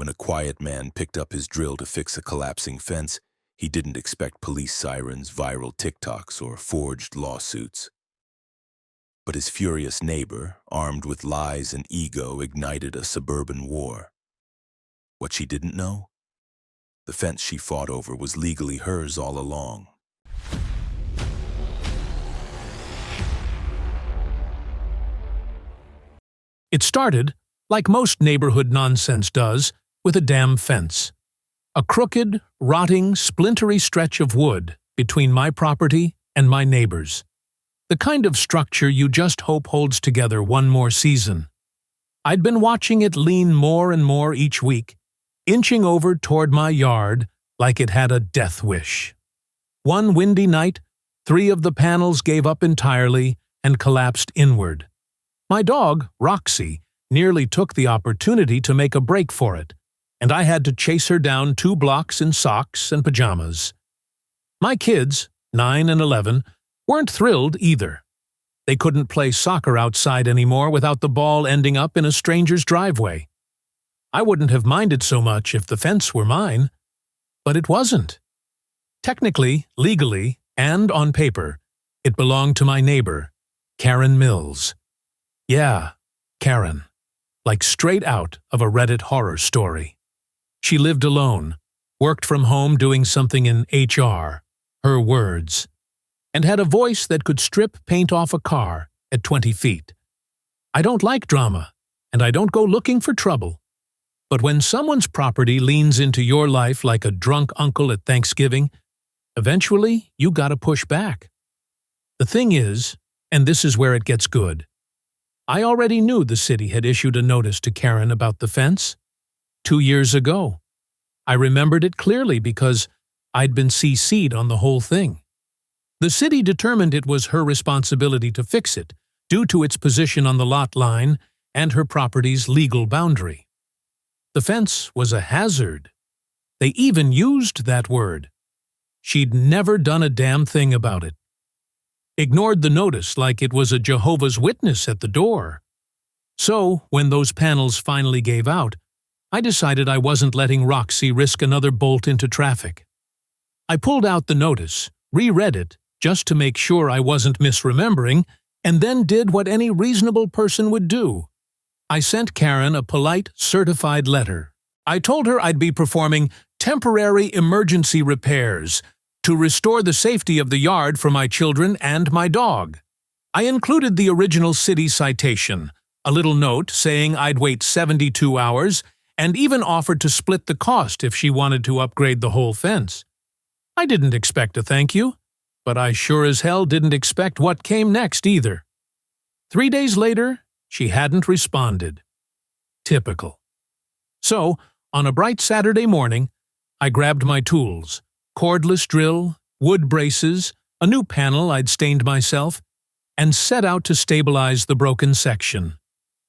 When a quiet man picked up his drill to fix a collapsing fence, he didn't expect police sirens, viral TikToks, or forged lawsuits. But his furious neighbor, armed with lies and ego, ignited a suburban war. What she didn't know? The fence she fought over was legally hers all along. It started, like most neighborhood nonsense does, with a damn fence. A crooked, rotting, splintery stretch of wood between my property and my neighbor's. The kind of structure you just hope holds together one more season. I'd been watching it lean more and more each week, inching over toward my yard like it had a death wish. One windy night, 3 of the panels gave up entirely and collapsed inward. My dog, Roxy, nearly took the opportunity to make a break for it, and I had to chase her down 2 blocks in socks and pajamas. My kids, 9 and 11, weren't thrilled either. They couldn't play soccer outside anymore without the ball ending up in a stranger's driveway. I wouldn't have minded so much if the fence were mine, but it wasn't. Technically, legally, and on paper, it belonged to my neighbor, Karen Mills. Yeah, Karen. Like straight out of a Reddit horror story. She lived alone, worked from home doing something in HR, her words, and had a voice that could strip paint off a car at 20 feet. I don't like drama, and I don't go looking for trouble. But when someone's property leans into your life like a drunk uncle at Thanksgiving, eventually you gotta push back. The thing is, and this is where it gets good, I already knew the city had issued a notice to Karen about the fence 2 years ago. I remembered it clearly because I'd been CC'd on the whole thing. The city determined it was her responsibility to fix it due to its position on the lot line and her property's legal boundary. The fence was a hazard. They even used that word. She'd never done a damn thing about it. Ignored the notice like it was a Jehovah's Witness at the door. So, when those panels finally gave out, I decided I wasn't letting Roxy risk another bolt into traffic. I pulled out the notice, reread it, just to make sure I wasn't misremembering, and then did what any reasonable person would do. I sent Karen a polite, certified letter. I told her I'd be performing temporary emergency repairs to restore the safety of the yard for my children and my dog. I included the original city citation, a little note saying I'd wait 72 hours, and even offered to split the cost if she wanted to upgrade the whole fence. I didn't expect a thank you, but I sure as hell didn't expect what came next either. 3 days later, she hadn't responded. Typical. So, on a bright Saturday morning, I grabbed my tools, cordless drill, wood braces, a new panel I'd stained myself, and set out to stabilize the broken section.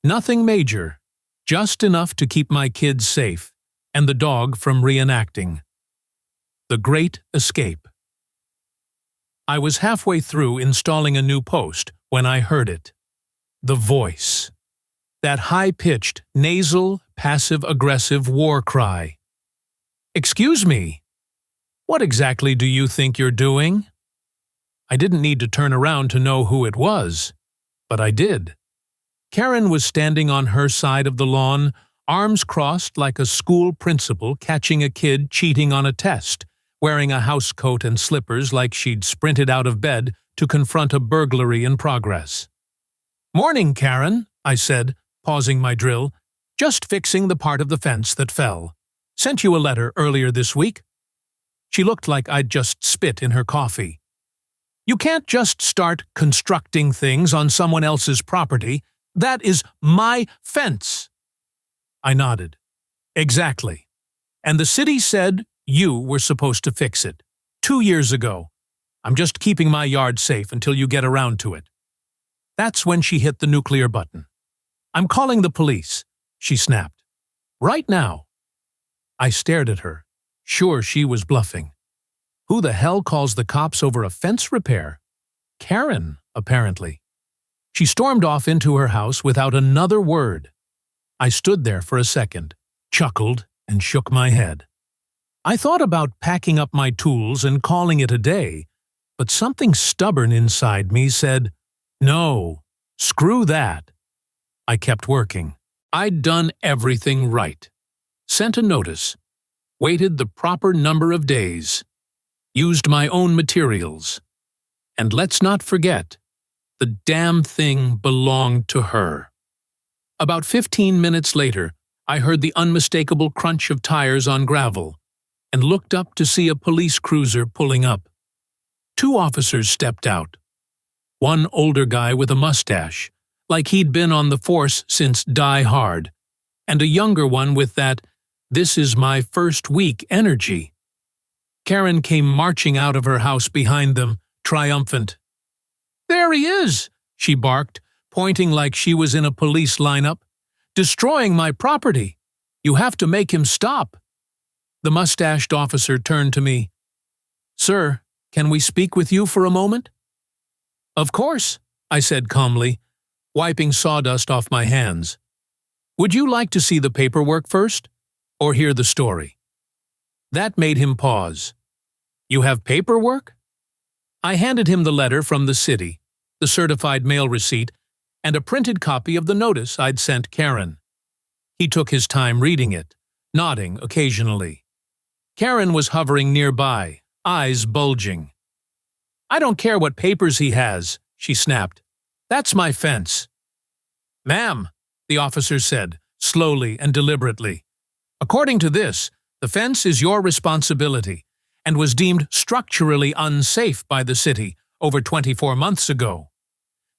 Nothing major, just enough to keep my kids safe and the dog from reenacting. The Great Escape. I was halfway through installing a new post when I heard it. The voice. That high-pitched, nasal, passive-aggressive war cry. "Excuse me. What exactly do you think you're doing?" I didn't need to turn around to know who it was, but I did. Karen was standing on her side of the lawn, arms crossed like a school principal catching a kid cheating on a test, wearing a housecoat and slippers like she'd sprinted out of bed to confront a burglary in progress. "Morning, Karen," I said, pausing my drill, "just fixing the part of the fence that fell. Sent you a letter earlier this week." She looked like I'd just spit in her coffee. "You can't just start constructing things on someone else's property. That is my fence." I nodded. "Exactly. And the city said you were supposed to fix it 2 years ago. I'm just keeping my yard safe until you get around to it." That's when she hit the nuclear button. "I'm calling the police," she snapped. "Right now." I stared at her, sure she was bluffing. Who the hell calls the cops over a fence repair? Karen, apparently. She stormed off into her house without another word. I stood there for a second, chuckled, and shook my head. I thought about packing up my tools and calling it a day, but something stubborn inside me said, "No, screw that." I kept working. I'd done everything right. Sent a notice, waited the proper number of days, used my own materials, and let's not forget, the damn thing belonged to her. About 15 minutes later, I heard the unmistakable crunch of tires on gravel and looked up to see a police cruiser pulling up. 2 officers stepped out. One older guy with a mustache, like he'd been on the force since Die Hard, and a younger one with that "this is my first week" energy. Karen came marching out of her house behind them, triumphant. "There he is," she barked, pointing like she was in a police lineup. "Destroying my property. You have to make him stop." The mustached officer turned to me. "Sir, can we speak with you for a moment?" "Of course," I said calmly, wiping sawdust off my hands. "Would you like to see the paperwork first, or hear the story?" That made him pause. "You have paperwork?" I handed him the letter from the city, the certified mail receipt, and a printed copy of the notice I'd sent Karen. He took his time reading it, nodding occasionally. Karen was hovering nearby, eyes bulging. "I don't care what papers he has," she snapped. "That's my fence." "Ma'am," the officer said, slowly and deliberately, "according to this, the fence is your responsibility and was deemed structurally unsafe by the city over 24 months ago.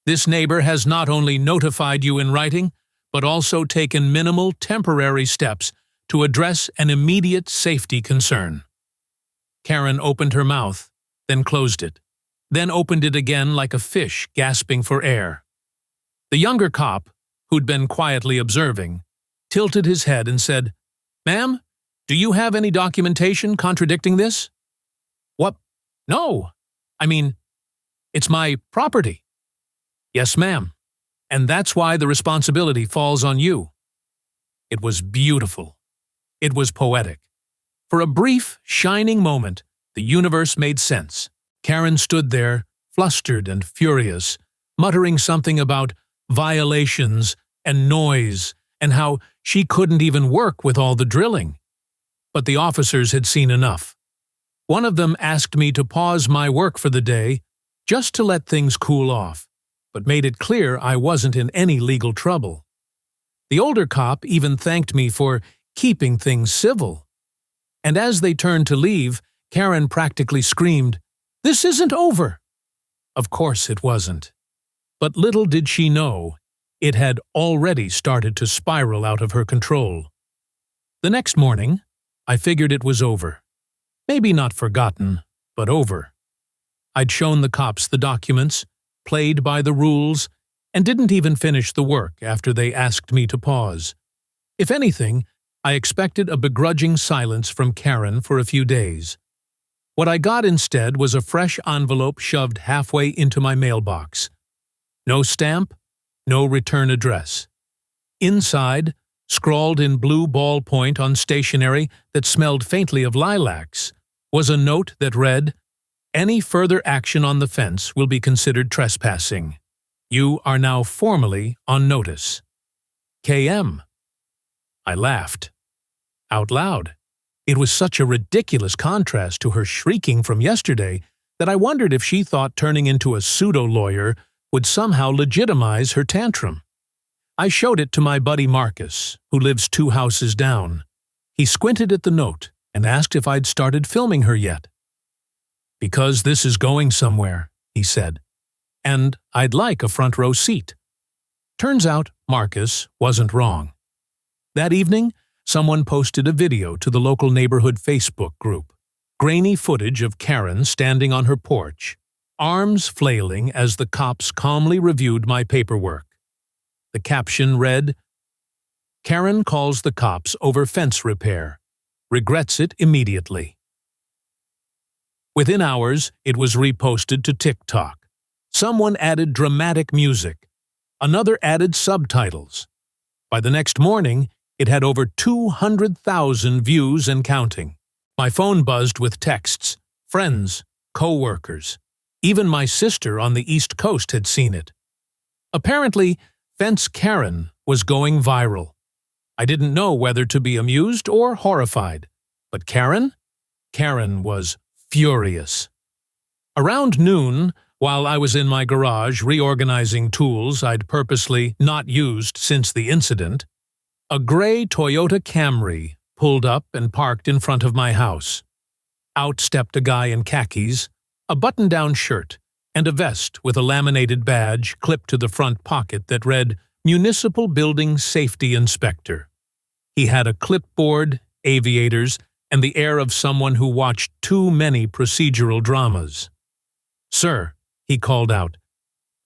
This neighbor has not only notified you in writing, but also taken minimal temporary steps to address an immediate safety concern." Karen opened her mouth, then closed it, then opened it again like a fish gasping for air. The younger cop, who'd been quietly observing, tilted his head and said, "Ma'am, do you have any documentation contradicting this?" "What? No. I mean, it's my property." "Yes, ma'am. And that's why the responsibility falls on you." It was beautiful. It was poetic. For a brief, shining moment, the universe made sense. Karen stood there, flustered and furious, muttering something about violations and noise and how she couldn't even work with all the drilling. But the officers had seen enough. One of them asked me to pause my work for the day, just to let things cool off, but made it clear I wasn't in any legal trouble. The older cop even thanked me for keeping things civil. And as they turned to leave, Karen practically screamed, "This isn't over!" Of course it wasn't. But little did she know, it had already started to spiral out of her control. The next morning, I figured it was over. Maybe not forgotten, but over. I'd shown the cops the documents, played by the rules, and didn't even finish the work after they asked me to pause. If anything, I expected a begrudging silence from Karen for a few days. What I got instead was a fresh envelope shoved halfway into my mailbox. No stamp, no return address. Inside, scrawled in blue ballpoint on stationery that smelled faintly of lilacs, was a note that read, "Any further action on the fence will be considered trespassing. You are now formally on notice. KM." I laughed. Out loud. It was such a ridiculous contrast to her shrieking from yesterday that I wondered if she thought turning into a pseudo-lawyer would somehow legitimize her tantrum. I showed it to my buddy Marcus, who lives 2 houses down. He squinted at the note and asked if I'd started filming her yet. "Because this is going somewhere," he said, "and I'd like a front row seat." Turns out Marcus wasn't wrong. That evening, someone posted a video to the local neighborhood Facebook group. Grainy footage of Karen standing on her porch, arms flailing as the cops calmly reviewed my paperwork. The caption read, "Karen calls the cops over fence repair. Regrets it immediately." Within hours, it was reposted to TikTok. Someone added dramatic music. Another added subtitles. By the next morning, It had over 200,000 views and counting. My phone buzzed with texts, friends, co-workers. Even my sister on the East Coast had seen it. Apparently, Fence Karen was going viral. I didn't know whether to be amused or horrified. But Karen? Karen was furious. Around noon, while I was in my garage reorganizing tools I'd purposely not used since the incident, a gray Toyota Camry pulled up and parked in front of my house. Out stepped a guy in khakis, a button-down shirt, and a vest with a laminated badge clipped to the front pocket that read Municipal Building Safety Inspector. He had a clipboard, aviators, and the air of someone who watched too many procedural dramas. "Sir," he called out,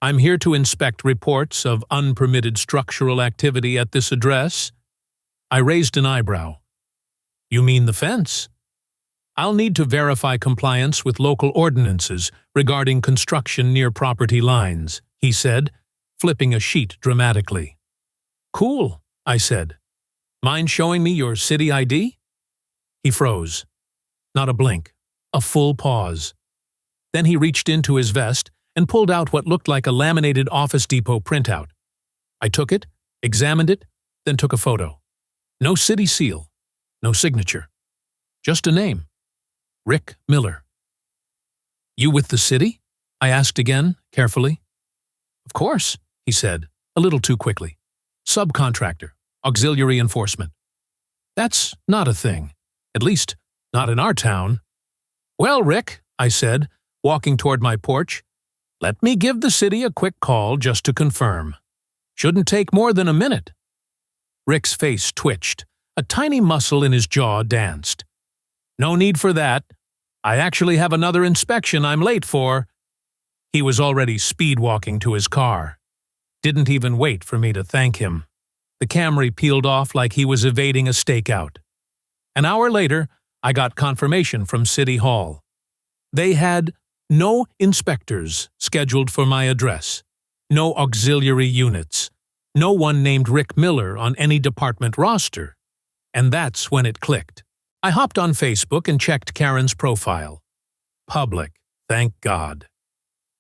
"I'm here to inspect reports of unpermitted structural activity at this address." I raised an eyebrow. "You mean the fence?" "I'll need to verify compliance with local ordinances regarding construction near property lines," he said, flipping a sheet dramatically. "Cool," I said. "Mind showing me your city ID?" He froze. Not a blink. A full pause. Then he reached into his vest and pulled out what looked like a laminated Office Depot printout. I took it, examined it, then took a photo. No city seal. No signature. Just a name. Rick Miller. "You with the city?" I asked again, carefully. "Of course," he said, a little too quickly. "Subcontractor. Auxiliary enforcement." "That's not a thing. At least, not in our town." "Well, Rick," I said, walking toward my porch, "let me give the city a quick call just to confirm. Shouldn't take more than a minute." Rick's face twitched. A tiny muscle in his jaw danced. "No need for that. I actually have another inspection I'm late for." He was already speed-walking to his car. Didn't even wait for me to thank him. The Camry peeled off like he was evading a stakeout. An hour later, I got confirmation from City Hall. They had no inspectors scheduled for my address, no auxiliary units, no one named Rick Miller on any department roster. And that's when it clicked. I hopped on Facebook and checked Karen's profile. Public, thank God.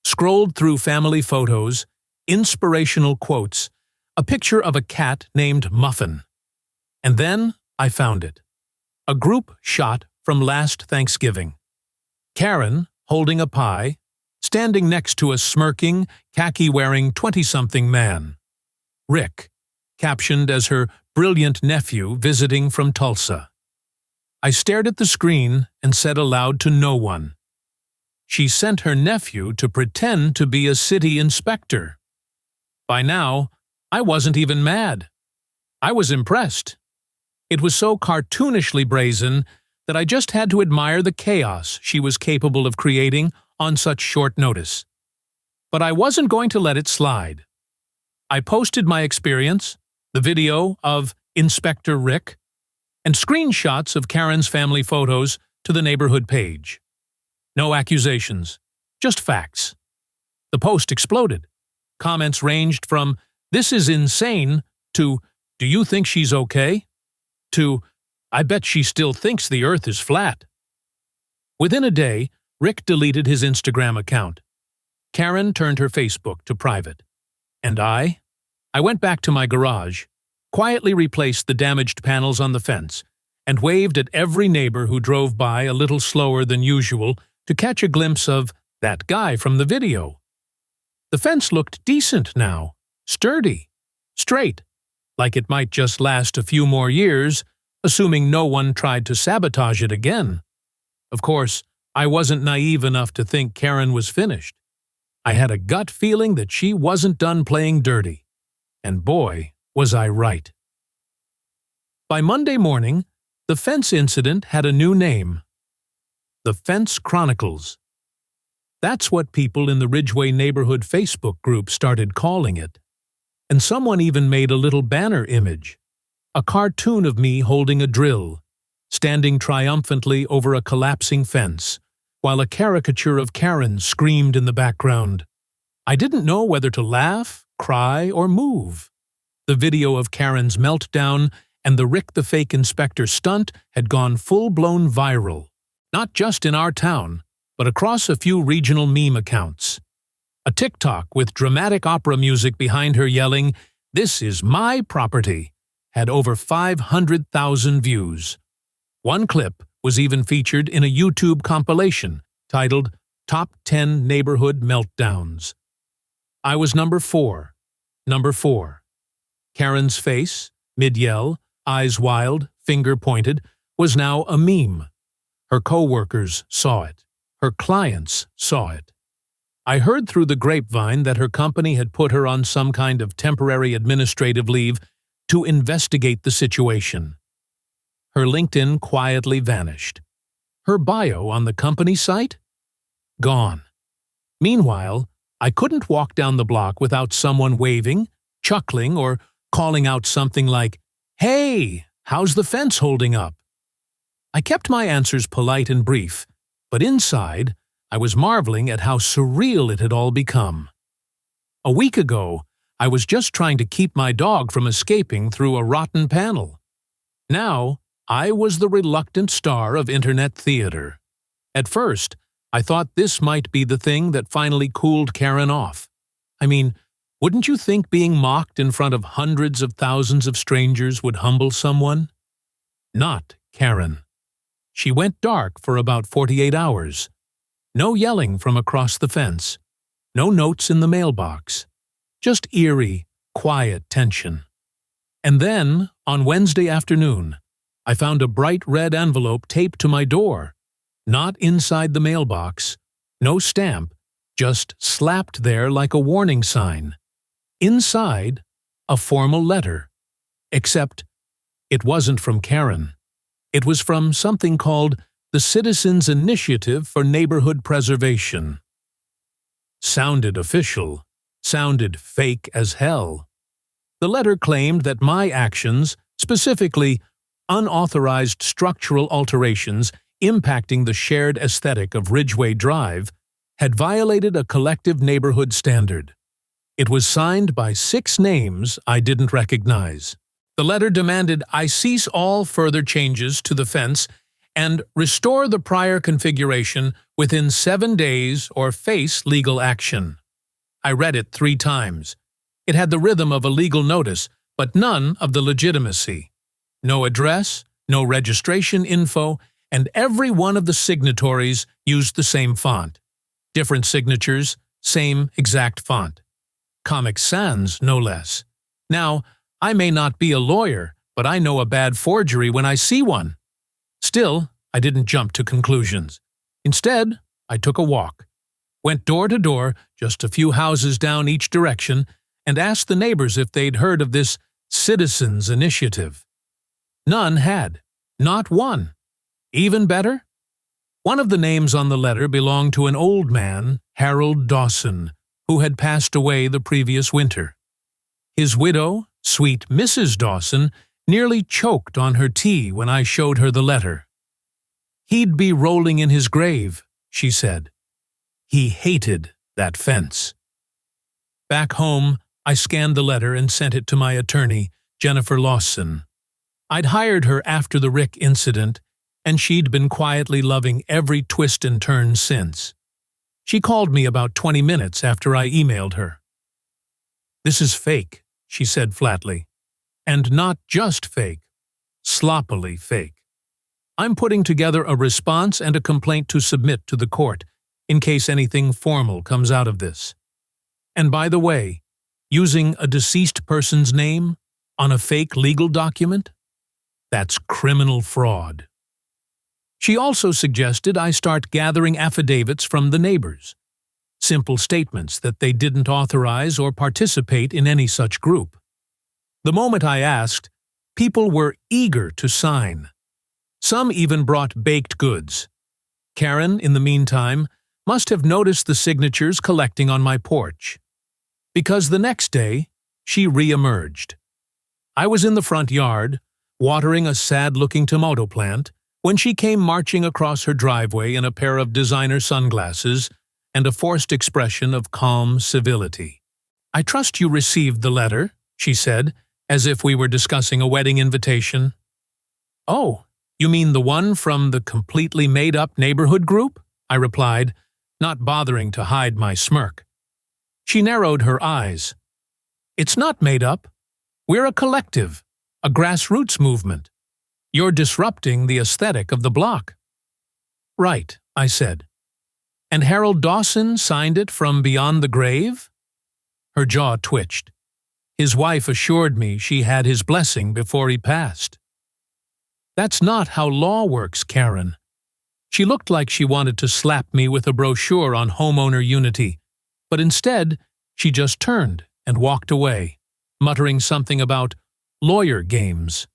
Scrolled through family photos, inspirational quotes, a picture of a cat named Muffin. And then I found it. A group shot from last Thanksgiving. Karen, holding a pie, standing next to a smirking, khaki-wearing 20-something man. Rick, captioned as her brilliant nephew visiting from Tulsa. I stared at the screen and said aloud to no one. She sent her nephew to pretend to be a city inspector. By now, I wasn't even mad. I was impressed. It was so cartoonishly brazen that I just had to admire the chaos she was capable of creating on such short notice. But I wasn't going to let it slide. I posted my experience, the video of Inspector Rick, and screenshots of Karen's family photos to the neighborhood page. No accusations, just facts. The post exploded. Comments ranged from, "This is insane," to, "Do you think she's okay?" to, "I bet she still thinks the earth is flat." Within a day, Rick deleted his Instagram account. Karen turned her Facebook to private. And I went back to my garage, quietly replaced the damaged panels on the fence, and waved at every neighbor who drove by a little slower than usual to catch a glimpse of that guy from the video. The fence looked decent now, sturdy, straight, like it might just last a few more years, assuming no one tried to sabotage it again. Of course, I wasn't naive enough to think Karen was finished. I had a gut feeling that she wasn't done playing dirty. And boy, was I right. By Monday morning, the fence incident had a new name. The Fence Chronicles. That's what people in the Ridgeway Neighborhood Facebook group started calling it. And someone even made a little banner image, a cartoon of me holding a drill, standing triumphantly over a collapsing fence, while a caricature of Karen screamed in the background. I didn't know whether to laugh, cry, or move. The video of Karen's meltdown and the Rick the Fake Inspector stunt had gone full-blown viral, not just in our town, but across a few regional meme accounts. A TikTok with dramatic opera music behind her yelling, "This is my property," had over 500,000 views. One clip was even featured in a YouTube compilation titled Top 10 Neighborhood Meltdowns. I was number 4. Number 4. Karen's face, mid-yell, eyes wild, finger pointed, was now a meme. Her co-workers saw it. Her clients saw it. I heard through the grapevine that her company had put her on some kind of temporary administrative leave to investigate the situation. Her LinkedIn quietly vanished. Her bio on the company site? Gone. Meanwhile, I couldn't walk down the block without someone waving, chuckling, or calling out something like, "Hey, how's the fence holding up?" I kept my answers polite and brief, but inside, I was marveling at how surreal it had all become. A week ago, I was just trying to keep my dog from escaping through a rotten panel. Now, I was the reluctant star of internet theater. At first, I thought this might be the thing that finally cooled Karen off. I mean, wouldn't you think being mocked in front of hundreds of thousands of strangers would humble someone? Not Karen. She went dark for about 48 hours. No yelling from across the fence. No notes in the mailbox. Just eerie, quiet tension. And then, on Wednesday afternoon, I found a bright red envelope taped to my door. Not inside the mailbox. No stamp, just slapped there like a warning sign. Inside, a formal letter. Except, it wasn't from Karen. It was from something called the Citizens Initiative for Neighborhood Preservation. Sounded official. Sounded fake as hell. The letter claimed that my actions, specifically unauthorized structural alterations impacting the shared aesthetic of Ridgeway Drive, had violated a collective neighborhood standard. It was signed by 6 names I didn't recognize. The letter demanded I cease all further changes to the fence and restore the prior configuration within 7 days or face legal action. I read it 3 times. It had the rhythm of a legal notice, but none of the legitimacy. No address, no registration info, and every one of the signatories used the same font. Different signatures, same exact font. Comic Sans, no less. Now, I may not be a lawyer, but I know a bad forgery when I see one. Still, I didn't jump to conclusions. Instead, I took a walk. Went door to door, just a few houses down each direction, and asked the neighbors if they'd heard of this Citizens Initiative. None had. Not one. Even better? One of the names on the letter belonged to an old man, Harold Dawson, who had passed away the previous winter. His widow, sweet Mrs. Dawson, nearly choked on her tea when I showed her the letter. He'd be rolling in his grave, she said. He hated that fence. Back home, I scanned the letter and sent it to my attorney, Jennifer Lawson. I'd hired her after the Rick incident, and she'd been quietly loving every twist and turn since. She called me about 20 minutes after I emailed her. "This is fake," she said flatly. "And not just fake, sloppily fake. I'm putting together a response and a complaint to submit to the court, in case anything formal comes out of this. And by the way, using a deceased person's name on a fake legal document? That's criminal fraud." She also suggested I start gathering affidavits from the neighbors. Simple statements that they didn't authorize or participate in any such group. The moment I asked, people were eager to sign. Some even brought baked goods. Karen, in the meantime, must have noticed the signatures collecting on my porch. Because the next day, she re-emerged. I was in the front yard, watering a sad-looking tomato plant, when she came marching across her driveway in a pair of designer sunglasses and a forced expression of calm civility. "I trust you received the letter," she said, as if we were discussing a wedding invitation. "Oh, you mean the one from the completely made-up neighborhood group?" I replied, not bothering to hide my smirk. She narrowed her eyes. "It's not made up. We're a collective, a grassroots movement. You're disrupting the aesthetic of the block." "Right," I said. "And Harold Dawson signed it from beyond the grave?" Her jaw twitched. His wife assured me she had his blessing before he passed. "That's not how law works, Karen." She looked like she wanted to slap me with a brochure on homeowner unity, but instead she just turned and walked away, muttering something about lawyer games.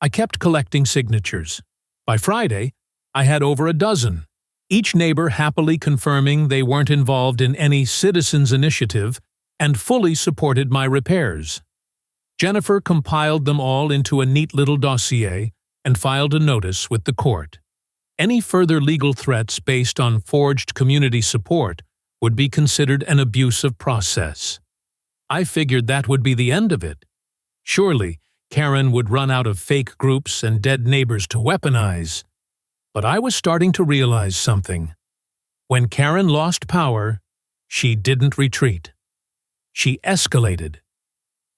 I kept collecting signatures. By Friday, I had over a dozen, each neighbor happily confirming they weren't involved in any citizens' initiative and fully supported my repairs. Jennifer compiled them all into a neat little dossier and filed a notice with the court. Any further legal threats based on forged community support would be considered an abusive process. I figured that would be the end of it. Surely, Karen would run out of fake groups and dead neighbors to weaponize. But I was starting to realize something. When Karen lost power, she didn't retreat. She escalated.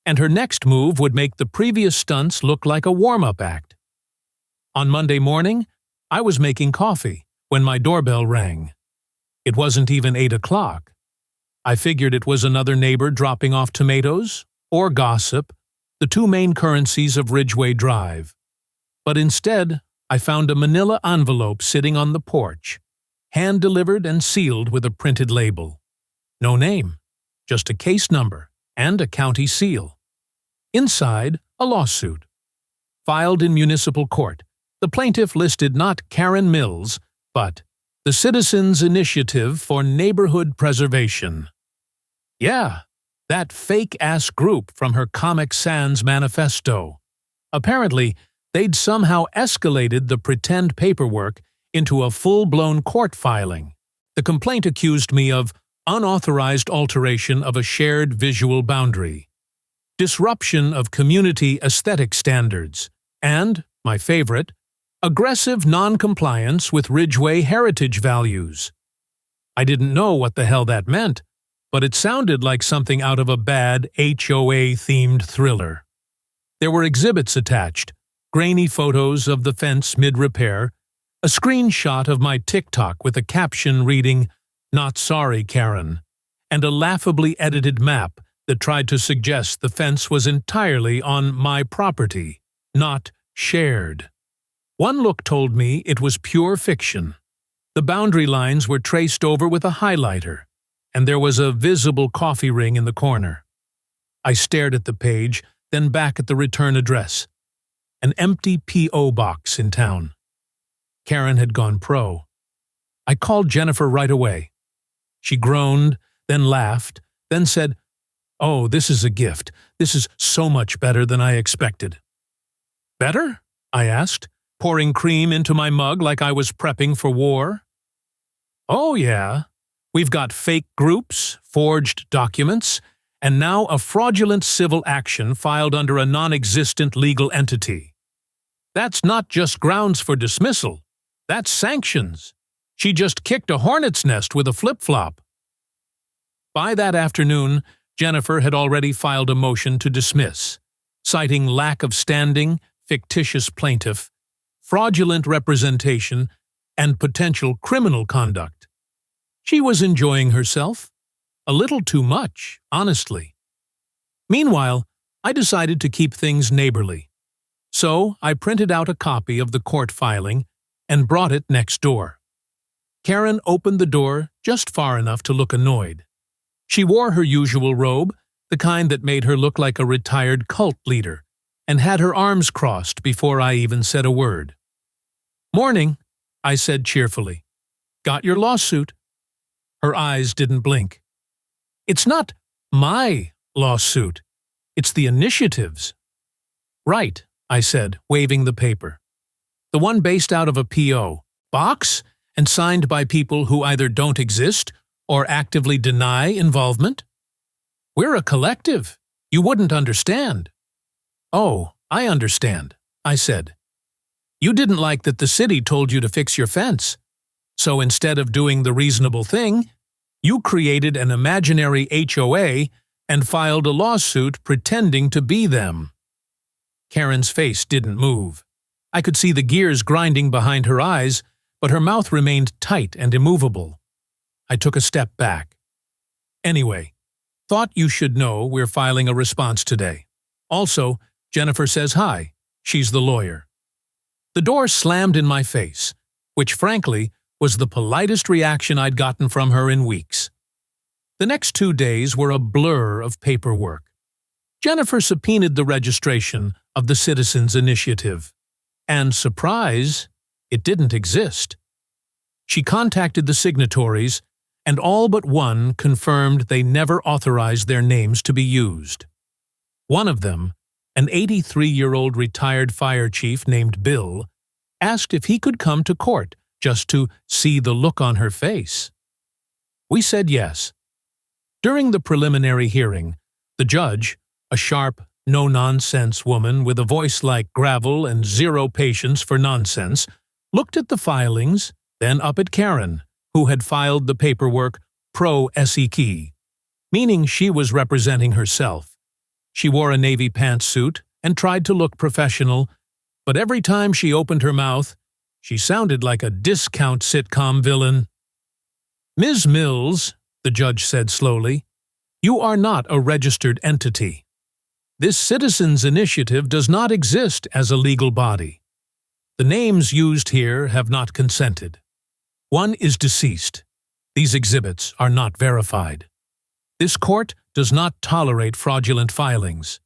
And her next move would make the previous stunts look like a warm-up act. On Monday morning, I was making coffee when my doorbell rang. It wasn't even 8 o'clock. I figured it was another neighbor dropping off tomatoes or gossip, the two main currencies of Ridgeway Drive. But instead, I found a manila envelope sitting on the porch, hand-delivered and sealed with a printed label. No name, just a case number and a county seal. Inside, a lawsuit. Filed in municipal court, the plaintiff listed not Karen Mills, but the Citizens Initiative for Neighborhood Preservation. Yeah, that fake-ass group from her Comic Sans manifesto. Apparently, they'd somehow escalated the pretend paperwork into a full-blown court filing. The complaint accused me of unauthorized alteration of a shared visual boundary, disruption of community aesthetic standards, and, my favorite, aggressive non-compliance with Ridgeway heritage values. I didn't know what the hell that meant, but it sounded like something out of a bad HOA-themed thriller. There were exhibits attached, grainy photos of the fence mid-repair, a screenshot of my TikTok with a caption reading, "Not sorry, Karen," and a laughably edited map that tried to suggest the fence was entirely on my property, not shared. One look told me it was pure fiction. The boundary lines were traced over with a highlighter, and there was a visible coffee ring in the corner. I stared at the page, then back at the return address. An empty P.O. box in town. Karen had gone pro. I called Jennifer right away. She groaned, then laughed, then said, "Oh, this is a gift. This is so much better than I expected." "Better?" I asked, pouring cream into my mug like I was prepping for war. "Oh, yeah. We've got fake groups, forged documents, and now a fraudulent civil action filed under a non-existent legal entity. That's not just grounds for dismissal. That's sanctions. She just kicked a hornet's nest with a flip-flop." By that afternoon, Jennifer had already filed a motion to dismiss, citing lack of standing, fictitious plaintiff, fraudulent representation, and potential criminal conduct. She was enjoying herself. A little too much, honestly. Meanwhile, I decided to keep things neighborly. So I printed out a copy of the court filing and brought it next door. Karen opened the door just far enough to look annoyed. She wore her usual robe, the kind that made her look like a retired cult leader, and had her arms crossed before I even said a word. "Morning," I said cheerfully. "Got your lawsuit?" Her eyes didn't blink. "It's not my lawsuit. It's the initiative's." "Right," I said, waving the paper. "The one based out of a P.O. box and signed by people who either don't exist or actively deny involvement? We're a collective. You wouldn't understand." "Oh, I understand," I said. "You didn't like that the city told you to fix your fence. So instead of doing the reasonable thing, you created an imaginary HOA and filed a lawsuit pretending to be them." Karen's face didn't move. I could see the gears grinding behind her eyes, but her mouth remained tight and immovable. I took a step back. "Anyway, thought you should know we're filing a response today. Also, Jennifer says hi. She's the lawyer." The door slammed in my face, which frankly was the politest reaction I'd gotten from her in weeks. The next 2 days were a blur of paperwork. Jennifer subpoenaed the registration of the Citizens Initiative. And surprise, it didn't exist. She contacted the signatories, and all but one confirmed they never authorized their names to be used. One of them, an 83-year-old retired fire chief named Bill, asked if he could come to court just to see the look on her face. We said yes. During the preliminary hearing, the judge, a sharp, no-nonsense woman with a voice like gravel and zero patience for nonsense, looked at the filings, then up at Karen, who had filed the paperwork pro-SEK, meaning she was representing herself. She wore a navy pantsuit and tried to look professional, but every time she opened her mouth, she sounded like a discount sitcom villain. "Ms. Mills," the judge said slowly, "you are not a registered entity. This Citizens Initiative does not exist as a legal body. The names used here have not consented. One is deceased. These exhibits are not verified. This court does not tolerate fraudulent filings."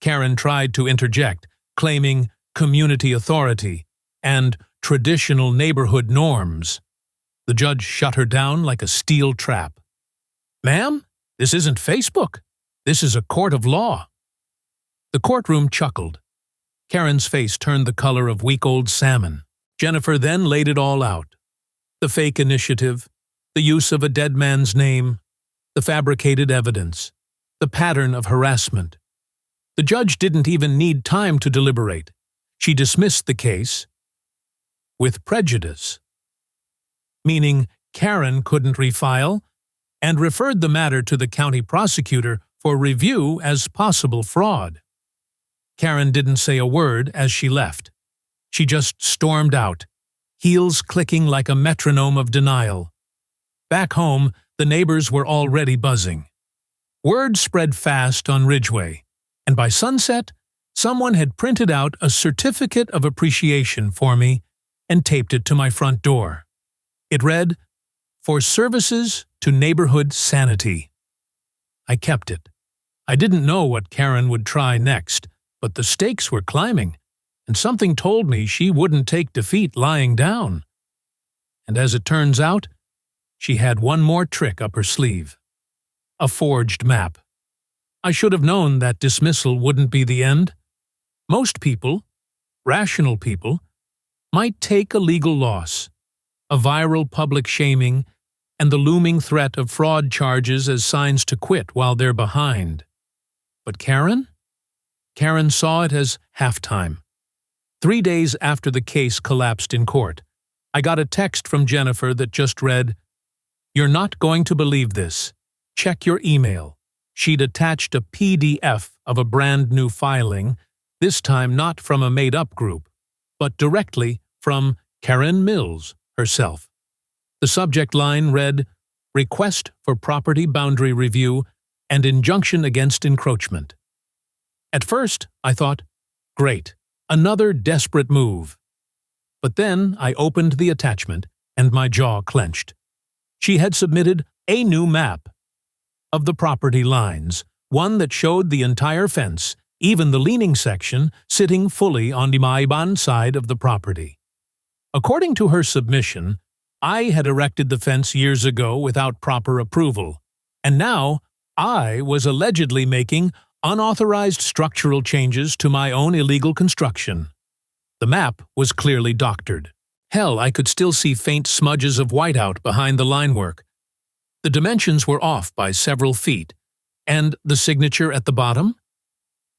Karen tried to interject, claiming community authority and traditional neighborhood norms. The judge shut her down like a steel trap. "Ma'am, this isn't Facebook. This is a court of law." The courtroom chuckled. Karen's face turned the color of week-old salmon. Jennifer then laid it all out. The fake initiative, the use of a dead man's name, the fabricated evidence, the pattern of harassment. The judge didn't even need time to deliberate. She dismissed the case with prejudice, meaning Karen couldn't refile, and referred the matter to the county prosecutor for review as possible fraud. Karen didn't say a word as she left. She just stormed out, heels clicking like a metronome of denial. Back home, the neighbors were already buzzing. Word spread fast on Ridgeway, and by sunset, someone had printed out a certificate of appreciation for me and taped it to my front door. It read, "For services to neighborhood sanity." I kept it. I didn't know what Karen would try next, but the stakes were climbing, and something told me she wouldn't take defeat lying down. And as it turns out, she had one more trick up her sleeve. A forged map. I should have known that dismissal wouldn't be the end. Most people, rational people, might take a legal loss, a viral public shaming, and the looming threat of fraud charges as signs to quit while they're behind. But Karen? Karen saw it as halftime. 3 days after the case collapsed in court, I got a text from Jennifer that just read, "You're not going to believe this. Check your email." She'd attached a PDF of a brand new filing, this time not from a made-up group, but directly from Karen Mills herself. The subject line read, "Request for property boundary review and injunction against encroachment." At first, I thought, great, another desperate move. But then I opened the attachment, and my jaw clenched. She had submitted a new map of the property lines, one that showed the entire fence, even the leaning section, sitting fully on the Maiban side of the property. According to her submission, I had erected the fence years ago without proper approval, and now I was allegedly making unauthorized structural changes to my own illegal construction. The map was clearly doctored. Hell, I could still see faint smudges of whiteout behind the linework. The dimensions were off by several feet, and the signature at the bottom?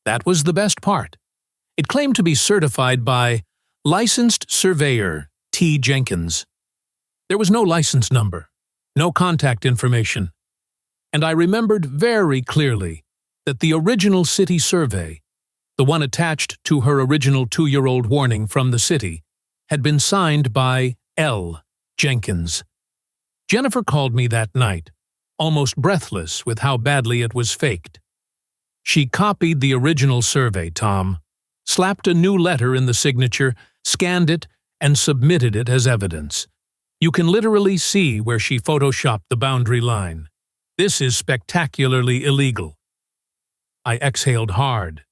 That was the best part. It claimed to be certified by licensed surveyor T. Jenkins. There was no license number, no contact information, and I remembered very clearly that the original city survey, the one attached to her original 2-year-old warning from the city, had been signed by L. Jenkins. Jennifer called me that night, almost breathless with how badly it was faked. She copied the original survey, Tom, slapped a new letter in the signature, scanned it, and submitted it as evidence. You can literally see where she photoshopped the boundary line. This is spectacularly illegal. I exhaled hard.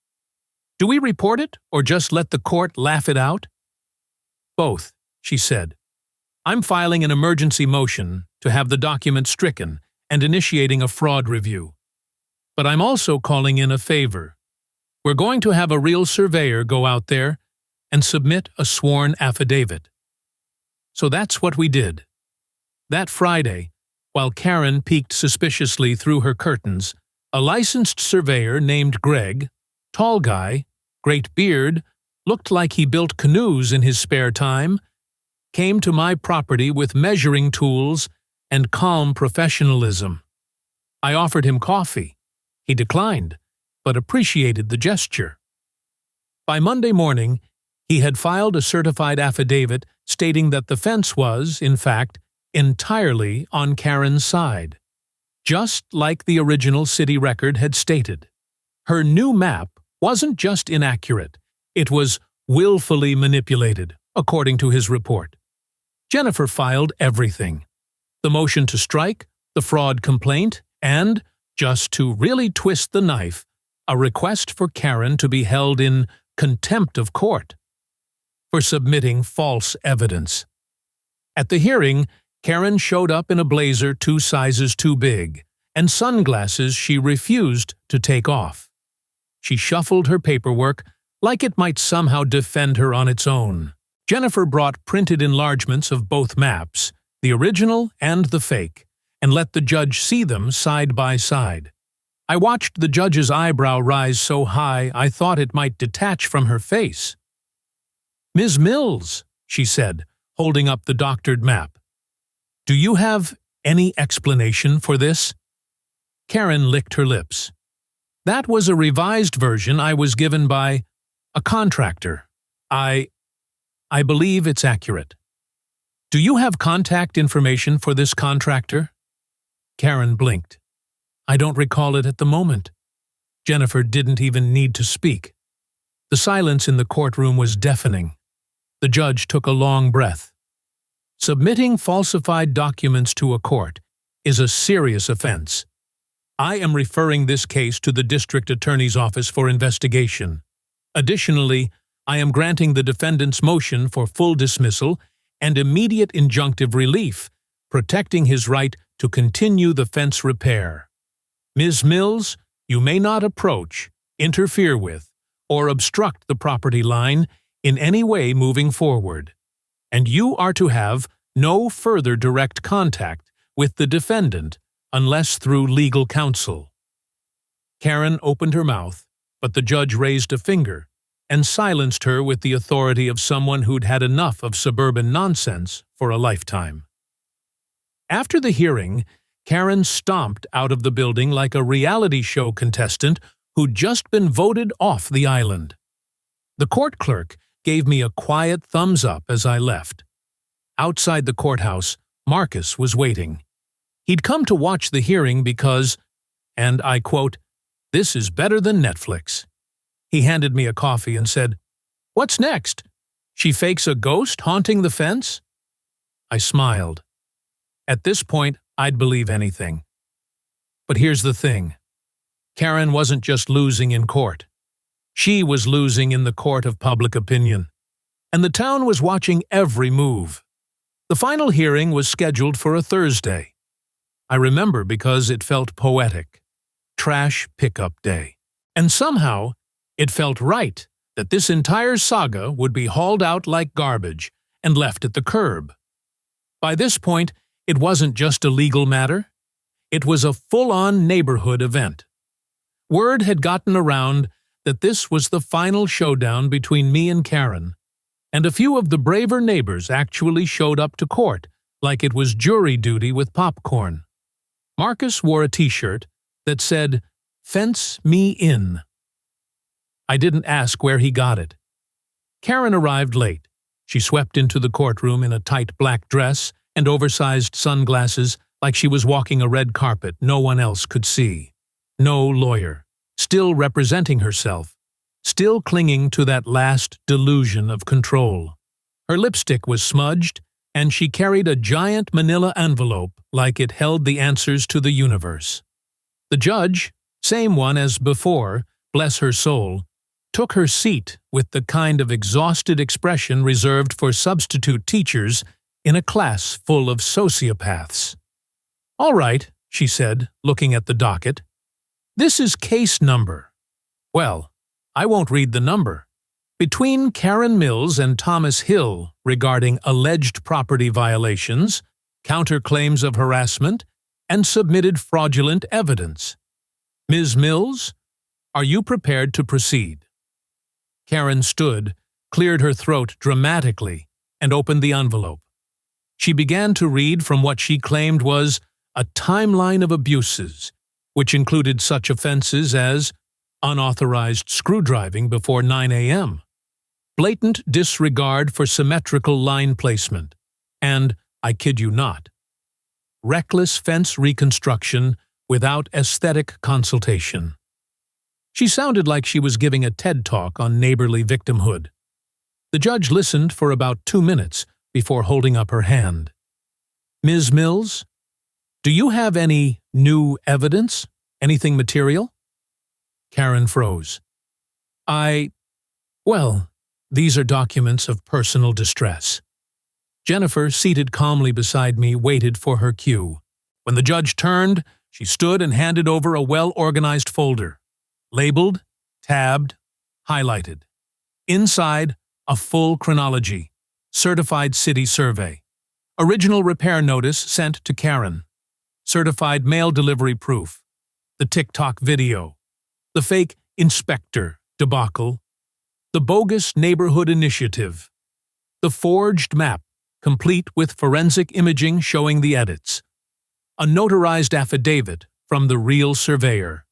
Do we report it, or just let the court laugh it out? Both, she said. I'm filing an emergency motion to have the document stricken and initiating a fraud review. But I'm also calling in a favor. We're going to have a real surveyor go out there and submit a sworn affidavit. So that's what we did. That Friday, while Karen peeked suspiciously through her curtains, a licensed surveyor named Greg, tall guy, great beard, looked like he built canoes in his spare time, came to my property with measuring tools and calm professionalism. I offered him coffee. He declined, but appreciated the gesture. By Monday morning, he had filed a certified affidavit stating that the fence was, in fact, entirely on Karen's side, just like the original city record had stated. Her new map wasn't just inaccurate, it was willfully manipulated, according to his report. Jennifer filed everything: the motion to strike, the fraud complaint, and, just to really twist the knife, a request for Karen to be held in contempt of court for submitting false evidence. At the hearing, Karen showed up in a blazer 2 sizes too big and sunglasses she refused to take off. She shuffled her paperwork like it might somehow defend her on its own. Jennifer brought printed enlargements of both maps, the original and the fake, and let the judge see them side by side. I watched the judge's eyebrow rise so high I thought it might detach from her face. "Ms. Mills," she said, holding up the doctored map, "do you have any explanation for this?" Karen licked her lips. "That was a revised version I was given by a contractor. I believe it's accurate." "Do you have contact information for this contractor?" Karen blinked. "I don't recall it at the moment." Jennifer didn't even need to speak. The silence in the courtroom was deafening. The judge took a long breath. Submitting falsified documents to a court is a serious offense. I am referring this case to the district attorney's office for investigation. Additionally, I am granting the defendant's motion for full dismissal and immediate injunctive relief, protecting his right to continue the fence repair. Ms. Mills, you may not approach, interfere with, or obstruct the property line in any way moving forward, and you are to have no further direct contact with the defendant unless through legal counsel. Karen opened her mouth, but the judge raised a finger and silenced her with the authority of someone who'd had enough of suburban nonsense for a lifetime. After the hearing, Karen stomped out of the building like a reality show contestant who'd just been voted off the island. The court clerk gave me a quiet thumbs up as I left. Outside the courthouse, Marcus was waiting. He'd come to watch the hearing because, and I quote, "This is better than Netflix." He handed me a coffee and said, "What's next? She fakes a ghost haunting the fence?" I smiled. At this point, I'd believe anything. But here's the thing. Karen wasn't just losing in court. She was losing in the court of public opinion. And the town was watching every move. The final hearing was scheduled for a Thursday. I remember because it felt poetic. Trash pickup day. And somehow, it felt right that this entire saga would be hauled out like garbage and left at the curb. By this point, it wasn't just a legal matter. It was a full-on neighborhood event. Word had gotten around that this was the final showdown between me and Karen, and a few of the braver neighbors actually showed up to court like it was jury duty with popcorn. Marcus wore a t-shirt that said, "Fence me in." I didn't ask where he got it. Karen arrived late. She swept into the courtroom in a tight black dress and oversized sunglasses like she was walking a red carpet no one else could see. No lawyer. Still representing herself. Still clinging to that last delusion of control. Her lipstick was smudged, and she carried a giant manila envelope like it held the answers to the universe. The judge, same one as before, bless her soul, took her seat with the kind of exhausted expression reserved for substitute teachers in a class full of sociopaths. "All right," she said, looking at the docket. "This is case number." Well, I won't read the number. Between Karen Mills and Thomas Hill regarding alleged property violations, counterclaims of harassment, and submitted fraudulent evidence. Ms. Mills, are you prepared to proceed? Karen stood, cleared her throat dramatically, and opened the envelope. She began to read from what she claimed was a timeline of abuses, which included such offenses as unauthorized screwdriving before 9 a.m., blatant disregard for symmetrical line placement, and, I kid you not, reckless fence reconstruction without aesthetic consultation. She sounded like she was giving a TED Talk on neighborly victimhood. The judge listened for about 2 minutes before holding up her hand. "Ms. Mills, do you have any new evidence? Anything material?" Karen froze. Well, these are documents of personal distress." Jennifer, seated calmly beside me, waited for her cue. When the judge turned, she stood and handed over a well-organized folder. Labeled, tabbed, highlighted. Inside, a full chronology. Certified city survey. Original repair notice sent to Karen. Certified mail delivery proof. The TikTok video. The fake inspector debacle. The bogus neighborhood initiative. The forged map, complete with forensic imaging showing the edits. A notarized affidavit from the real surveyor.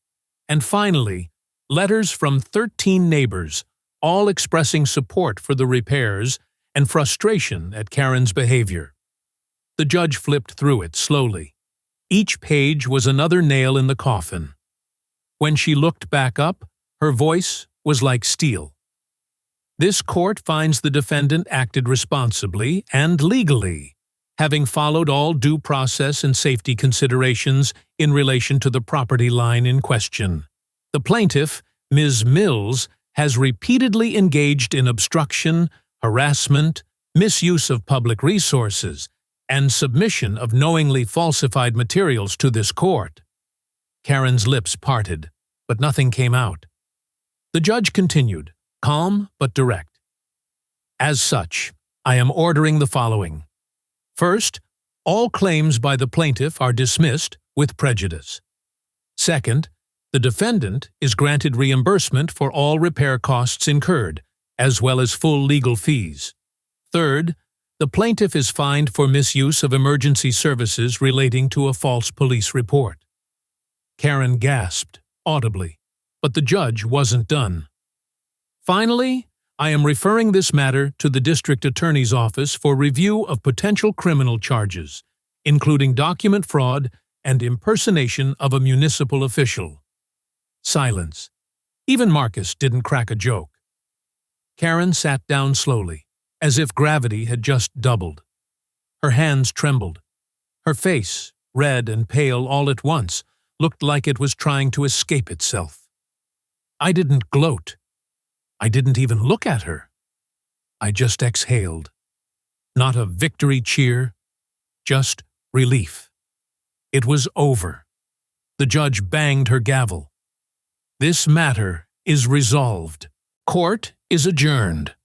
And finally, letters from 13 neighbors, all expressing support for the repairs and frustration at Karen's behavior. The judge flipped through it slowly. Each page was another nail in the coffin. When she looked back up, her voice was like steel. "This court finds the defendant acted responsibly and legally, having followed all due process and safety considerations in relation to the property line in question. The plaintiff, Ms. Mills, has repeatedly engaged in obstruction, harassment, misuse of public resources, and submission of knowingly falsified materials to this court." Karen's lips parted, but nothing came out. The judge continued, calm but direct. "As such, I am ordering the following. First, all claims by the plaintiff are dismissed with prejudice. Second, the defendant is granted reimbursement for all repair costs incurred, as well as full legal fees. Third, the plaintiff is fined for misuse of emergency services relating to a false police report." Karen gasped, audibly, but the judge wasn't done. "Finally, I am referring this matter to the district attorney's office for review of potential criminal charges, including document fraud and impersonation of a municipal official." Silence. Even Marcus didn't crack a joke. Karen sat down slowly, as if gravity had just doubled. Her hands trembled. Her face, red and pale all at once, looked like it was trying to escape itself. I didn't gloat. I didn't even look at her. I just exhaled. Not a victory cheer, just relief. It was over. The judge banged her gavel. "This matter is resolved. Court is adjourned."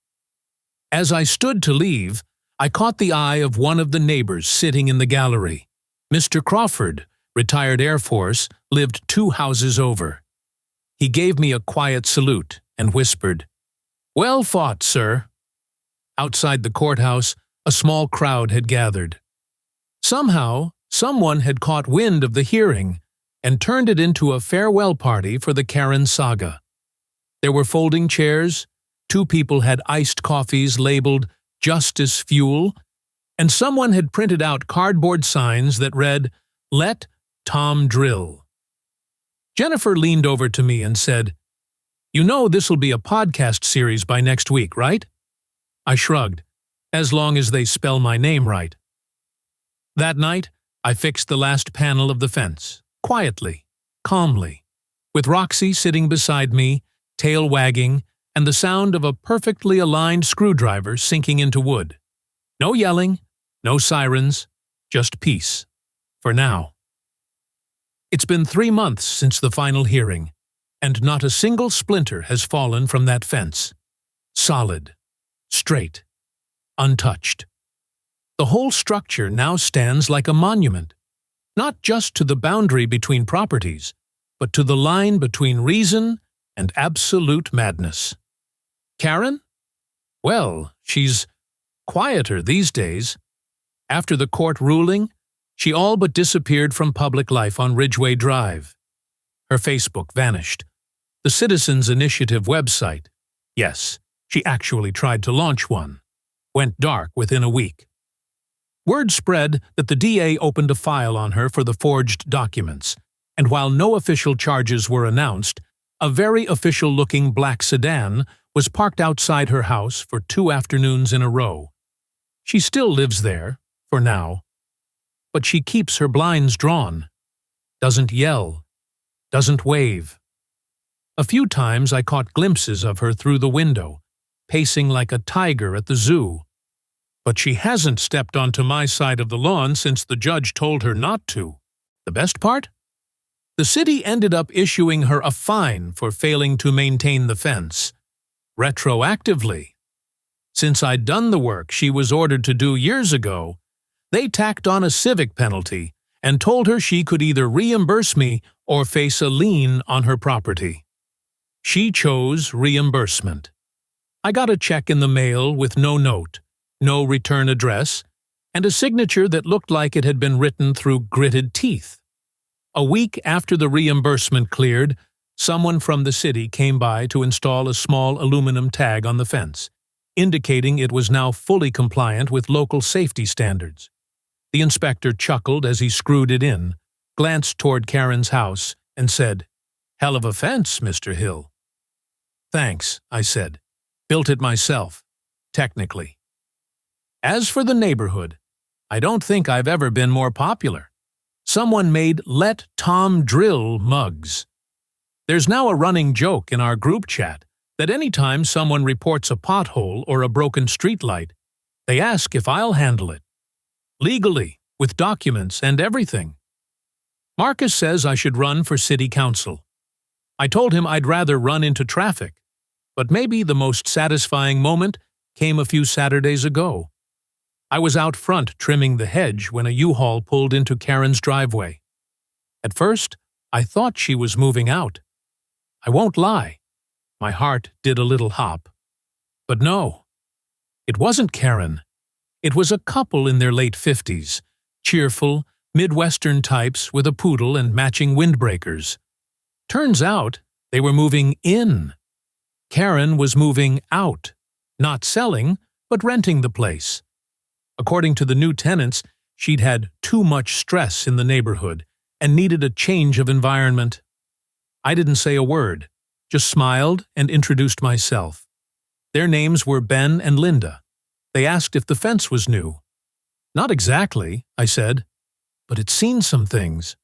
As I stood to leave, I caught the eye of one of the neighbors sitting in the gallery. Mr. Crawford, retired Air Force, lived 2 houses over. He gave me a quiet salute and whispered, "Well fought, sir." Outside the courthouse, a small crowd had gathered. Somehow, someone had caught wind of the hearing and turned it into a farewell party for the Karen saga. There were folding chairs, 2 people had iced coffees labeled "Justice Fuel," and someone had printed out cardboard signs that read, "Let Tom drill." Jennifer leaned over to me and said, "You know this'll be a podcast series by next week, right?" I shrugged, as long as they spell my name right. That night, I fixed the last panel of the fence, quietly, calmly, with Roxy sitting beside me, tail wagging, and the sound of a perfectly aligned screwdriver sinking into wood. No yelling, no sirens, just peace. For now. It's been 3 months since the final hearing, and not a single splinter has fallen from that fence. Solid, straight, untouched. The whole structure now stands like a monument, not just to the boundary between properties, but to the line between reason and absolute madness. Karen? Well, she's quieter these days. After the court ruling, she all but disappeared from public life on Ridgeway Drive. Her Facebook vanished. The Citizens Initiative website, yes, she actually tried to launch one, went dark within a week. Word spread that the DA opened a file on her for the forged documents, and while no official charges were announced, a very official-looking black sedan was parked outside her house for 2 afternoons in a row. She still lives there, for now. But she keeps her blinds drawn, doesn't yell, doesn't wave. A few times I caught glimpses of her through the window, pacing like a tiger at the zoo. But she hasn't stepped onto my side of the lawn since the judge told her not to. The best part? The city ended up issuing her a fine for failing to maintain the fence. Retroactively. Since I'd done the work she was ordered to do years ago, they tacked on a civic penalty and told her she could either reimburse me or face a lien on her property. She chose reimbursement. I got a check in the mail with no note, no return address, and a signature that looked like it had been written through gritted teeth. A week after the reimbursement cleared, someone from the city came by to install a small aluminum tag on the fence, indicating it was now fully compliant with local safety standards. The inspector chuckled as he screwed it in, glanced toward Karen's house, and said, "Hell of a fence, Mr. Hill." "Thanks," I said. "Built it myself, technically." As for the neighborhood, I don't think I've ever been more popular. Someone made "Let Tom drill" mugs. There's now a running joke in our group chat that anytime someone reports a pothole or a broken streetlight, they ask if I'll handle it. Legally, with documents and everything. Marcus says I should run for city council. I told him I'd rather run into traffic, but maybe the most satisfying moment came a few Saturdays ago. I was out front trimming the hedge when a U-Haul pulled into Karen's driveway. At first, I thought she was moving out. I won't lie, my heart did a little hop. But no, it wasn't Karen. It was a couple in their late 50s, cheerful, Midwestern types with a poodle and matching windbreakers. Turns out they were moving in. Karen was moving out, not selling, but renting the place. According to the new tenants, she'd had too much stress in the neighborhood and needed a change of environment. I didn't say a word, just smiled and introduced myself. Their names were Ben and Linda. They asked if the fence was new. "Not exactly," I said, "but it's seen some things."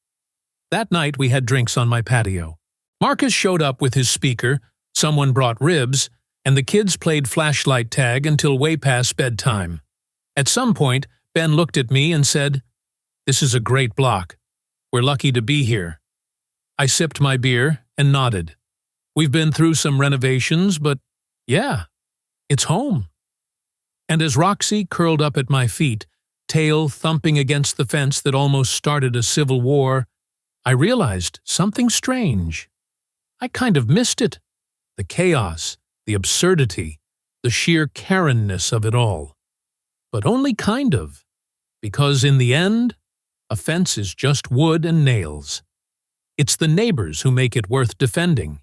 That night we had drinks on my patio. Marcus showed up with his speaker, someone brought ribs, and the kids played flashlight tag until way past bedtime. At some point, Ben looked at me and said, "This is a great block. We're lucky to be here." I sipped my beer and nodded. We've been through some renovations, but yeah, it's home. And as Roxy curled up at my feet, tail thumping against the fence that almost started a civil war, I realized something strange. I kind of missed it. The chaos, the absurdity, the sheer Karenness of it all. But only kind of, because in the end, a fence is just wood and nails. It's the neighbors who make it worth defending.